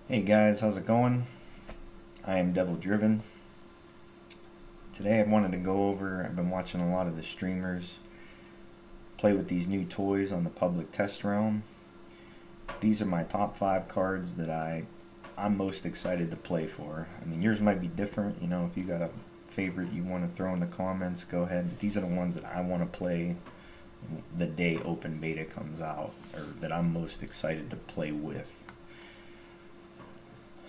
Hey guys, how's it going? I am Devil Driven. Today I wanted to go over, I've been watching a lot of the streamers play with these new toys on the public test realm. These are my top 5 cards that I'm most excited to play for. I mean, yours might be different, if you got a favorite you want to throw in the comments, go ahead. But these are the ones that I want to play the day open beta comes out, or that I'm most excited to play with.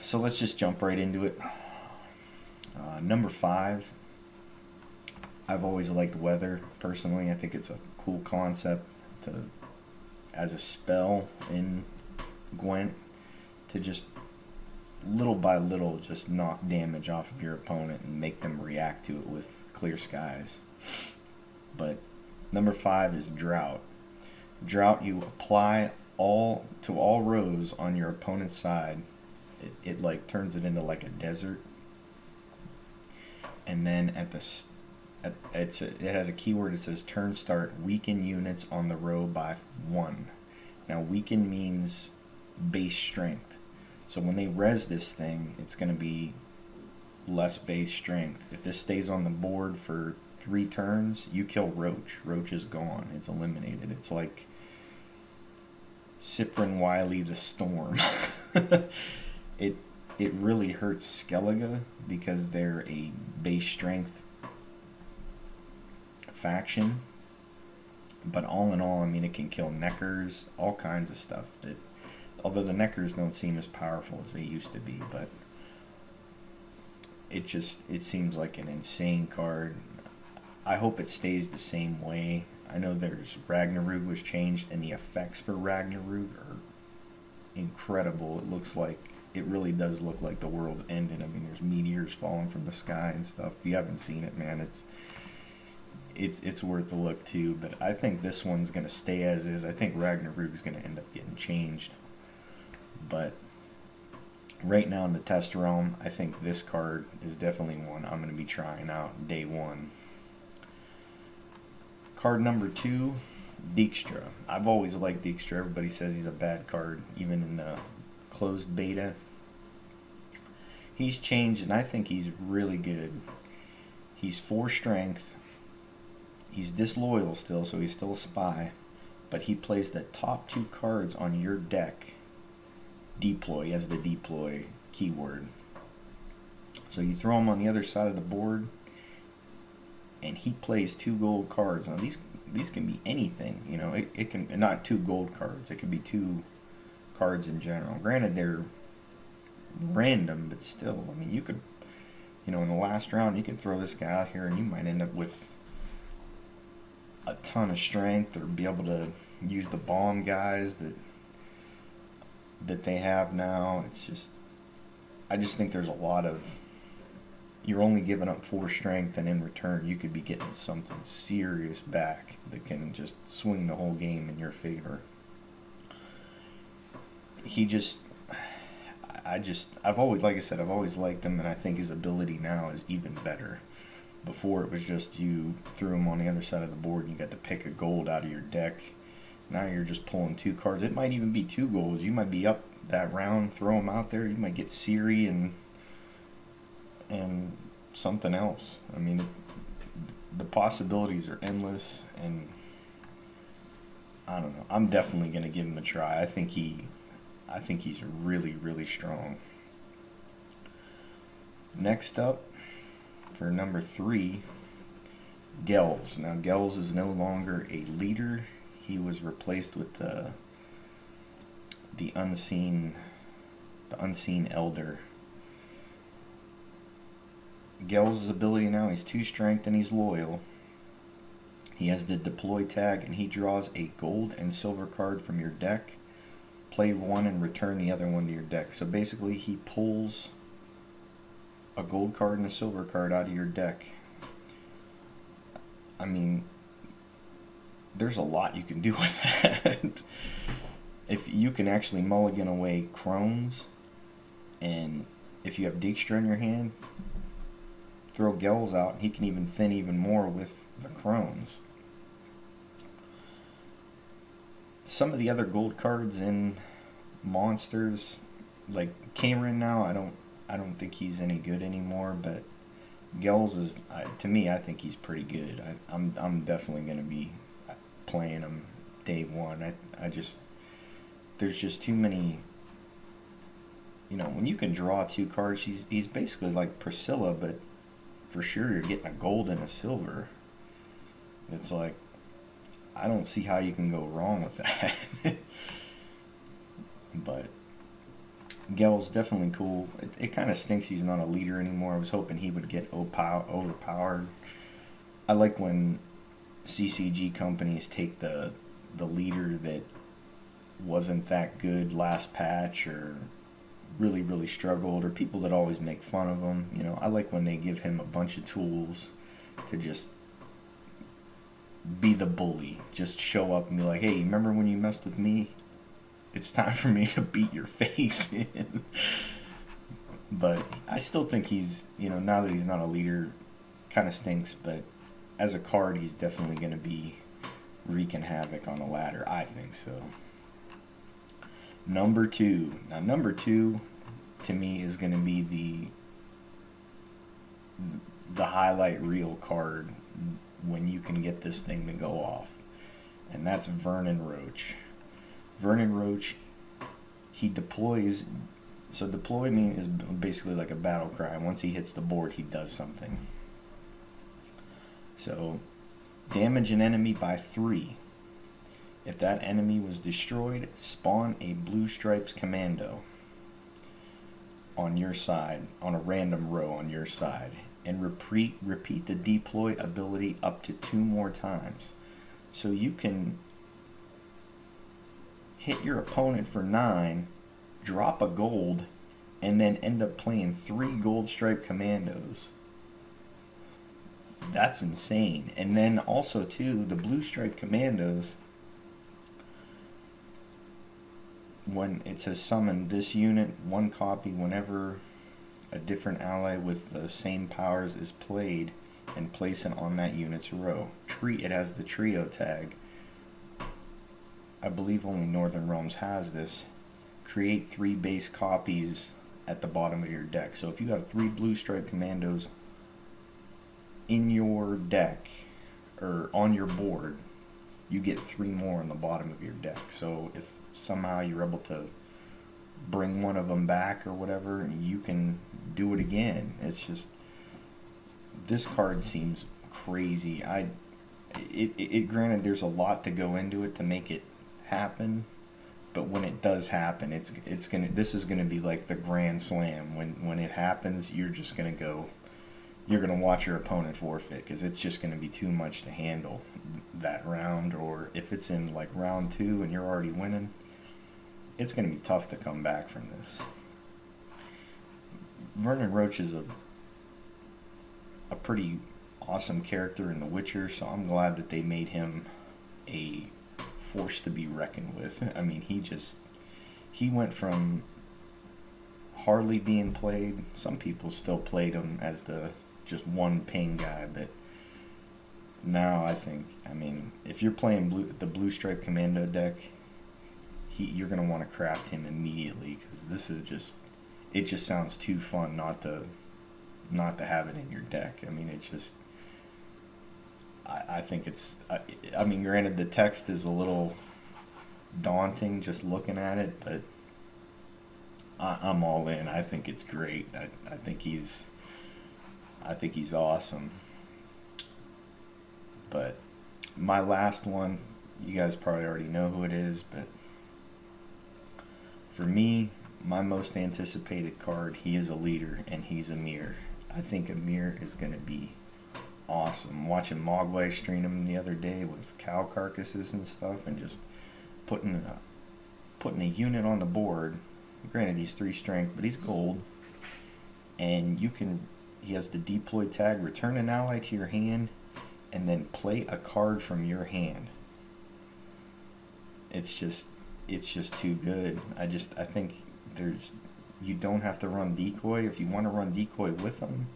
So let's just jump right into it. Number 5, I've always liked Weather. Personally, I think it's a cool concept as a spell in Gwent to just little by little just knock damage off of your opponent and make them react to it with clear skies. But number 5 is Drought. Drought, you apply to all rows on your opponent's side. It like turns it into like a desert, and then it has a keyword. It says turn start, weaken units on the row by 1. Now weaken means base strength, so when they res this thing, it's going to be less base strength. If this stays on the board for 3 turns, you kill Roche. Roche is gone. It's eliminated. It's like Cyprian Wiley the Storm. It really hurts Skellige because they're a base strength faction. But all in all, I mean, it can kill Neckers, all kinds of stuff. Although the Neckers don't seem as powerful as they used to be, but it seems like an insane card. I hope it stays the same way. I know there's Ragnarok was changed, and the effects for Ragnarok are incredible. It really does look like the world's ended. I mean, there's meteors falling from the sky and stuff. If you haven't seen it, man, it's worth a look too. But I think this one's gonna stay as is. I think Ragnarok's gonna end up getting changed. But right now in the test realm, I think this card is definitely one I'm gonna be trying out day one. Card number 2, Dijkstra. I've always liked Dijkstra. Everybody says he's a bad card, even in the closed beta. He's changed, and I think he's really good. He's 4 strength. He's disloyal still, so he's still a spy. But he plays the top 2 cards on your deck. Deploy. He has the deploy keyword. So you throw him on the other side of the board, and he plays 2 gold cards. Now these can be anything, it can, not 2 gold cards, it could be 2 cards in general. Granted, they're random, but still, I mean, you could, in the last round, you could throw this guy out here and you might end up with a ton of strength, or be able to use the bomb guys that they have now. I just think there's a lot of, you're only giving up 4 strength, and in return you could be getting something serious back that can just swing the whole game in your favor. I've always, like I said, I've always liked him, and I think his ability now is even better. Before it was just you threw him on the other side of the board and you got to pick a gold out of your deck. Now you're just pulling 2 cards. It might even be 2 golds. You might be up that round, throw him out there. You might get Siri and something else. I mean, the possibilities are endless, and I don't know. I'm definitely going to give him a try. I think he's really, really strong. Next up, for number 3, Gels. Now, Gels is no longer a leader. He was replaced with the unseen elder. Gels' ability now, he's 2 strength and he's loyal. He has the deploy tag, and he draws a gold and silver card from your deck. Play 1 and return the other one to your deck. So basically he pulls a gold card and a silver card out of your deck. I mean, there's a lot you can do with that. If you can actually mulligan away Crones, and if you have Dijkstra in your hand, throw Gels out, he can even thin even more with the Crones. Some of the other gold cards in monsters, like Cameron now, I don't think he's any good anymore, but Gels is, to me, I think he's pretty good. I'm definitely going to be playing him day one. I just, there's just too many. You know, when you can draw 2 cards, he's basically like Priscilla, but for sure you're getting a gold and a silver. It's like, I don't see how you can go wrong with that. But Gel's definitely cool. It kind of stinks he's not a leader anymore. I was hoping he would get overpowered. I like when CCG companies take the leader that wasn't that good last patch, or really struggled, or people that always make fun of him. You know, I like when they give him a bunch of tools to just be the bully. Just show up and be like, hey, remember when you messed with me? It's time for me to beat your face in. But I still think he's, you know, now that he's not a leader, kind of stinks, but as a card, he's definitely going to be wreaking havoc on a ladder. I think so. Number 2. Now, number 2 to me is going to be the highlight reel card when you can get this thing to go off, and that's Vernon Roche. Vernon Roche, he deploys. So deploy me is basically like a battle cry. Once he hits the board, he does something. So damage an enemy by 3. If that enemy was destroyed, spawn a blue stripes commando on your side, on a random row on your side, and repeat the deploy ability up to 2 more times. So you can hit your opponent for 9, drop a gold, and then end up playing 3 gold stripe commandos. That's insane. And then also too, the blue stripe commandos, when it says summon this unit, 1 copy whenever a different ally with the same powers is played, and place it on that unit's row. It has the trio tag. I believe only Northern Realms has this. Create 3 base copies at the bottom of your deck. So if you have 3 blue stripe commandos in your deck, or on your board, you get 3 more on the bottom of your deck. So if somehow you're able to bring one of them back or whatever, you can do it again. It's just, this card seems crazy. Granted, there's a lot to go into it to make it happen, but when it does happen, this is gonna be like the grand slam. When it happens, you're just gonna go, you're gonna watch your opponent forfeit, because it's just gonna be too much to handle that round. Or if it's in like round 2 and you're already winning, it's going to be tough to come back from this. Vernon Roche is a pretty awesome character in The Witcher, so I'm glad that they made him a force to be reckoned with. I mean, he went from hardly being played. Some people still played him as the just 1 ping guy, but now I think, I mean, if you're playing the blue stripe commando deck, you're going to want to craft him immediately, because this is just, it just sounds too fun not to have it in your deck. I mean, it's just, I think it's, I mean, granted, the text is a little daunting just looking at it, but I'm all in. I think it's great. I think he's awesome. But my last one, you guys probably already know who it is, but for me, my most anticipated card, he is a leader, and he's Emhyr. I think Emhyr is going to be awesome. Watching Mogwai stream him the other day with cow carcasses and stuff, and just putting a unit on the board. Granted, he's 3 strength, but he's gold. And he has the deploy tag, return an ally to your hand, and then play a card from your hand. It's just too good. I think you don't have to run decoy. If you want to run decoy with them,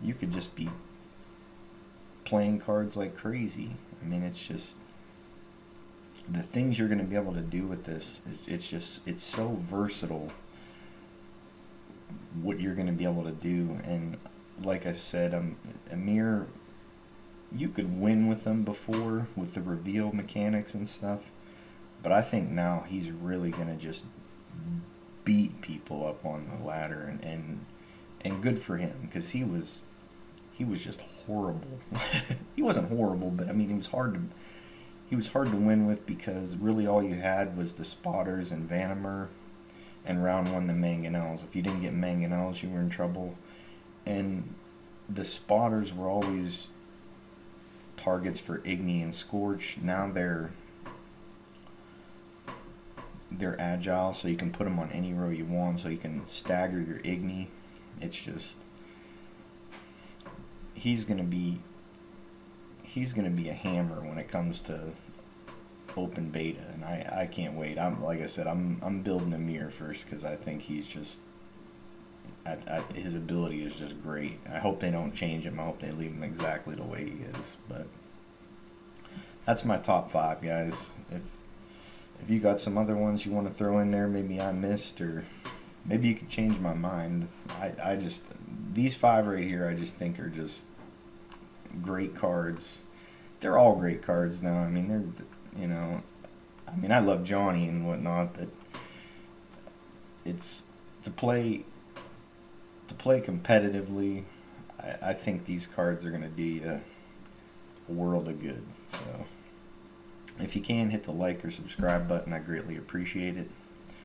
you could just be playing cards like crazy. I mean, it's just, the things you're going to be able to do with this, it's so versatile what you're going to be able to do. And like I said, Emhyr, you could win with him before with the reveal mechanics and stuff, but I think now he's really going to just beat people up on the ladder, and good for him, because he was just horrible. He wasn't horrible, but I mean he was hard to win with, because really all you had was the spotters and Emhyr, and round one the mangonels. If you didn't get mangonels, you were in trouble. And the spotters were always targets for Igni and Scorch. Now they're agile, so you can put them on any row you want, so you can stagger your Igni. It's just, he's gonna be a hammer when it comes to open beta, and I can't wait. Like I said, I'm building Emhyr first, because I think he's just, his ability is just great. I hope they don't change him. I hope they leave him exactly the way he is. But that's my top 5, guys. If you got some other ones you want to throw in there, maybe I missed, or maybe you could change my mind. I just, these 5 right here, I just think are just great cards. They're all great cards now. I mean, they're, you know, I mean, I love Johnny and whatnot, but it's to play competitively. I think these cards are going to do a world of good. So if you can, hit the like or subscribe button. I greatly appreciate it.